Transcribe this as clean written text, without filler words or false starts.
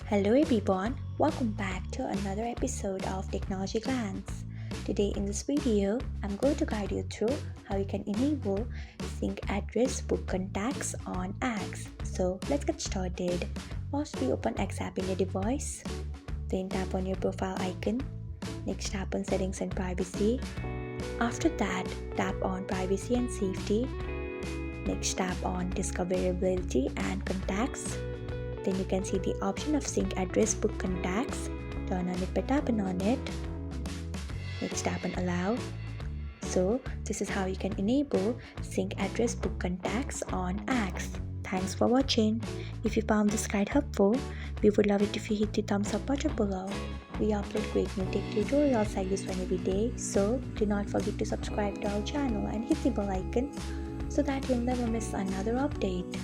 Hello everyone, welcome back to another episode of Technologyglance. Today in this video, I'm going to guide you through how you can enable sync address book contacts on X. So let's get started. First we open X app in your device, then tap on your profile icon. Next tap on settings and privacy. After that, tap on privacy and safety. Next tap on discoverability and contacts. Then you can see the option of sync address book contacts. Turn on it by tapping on it. Next tap on allow. So this is how you can enable sync address book contacts on X. Thanks for watching. If you found this guide helpful, we would love it if you hit the thumbs up button below. We upload great new tech tutorials like this one every day, so do not forget to subscribe to our channel and hit the bell icon so that you'll never miss another update.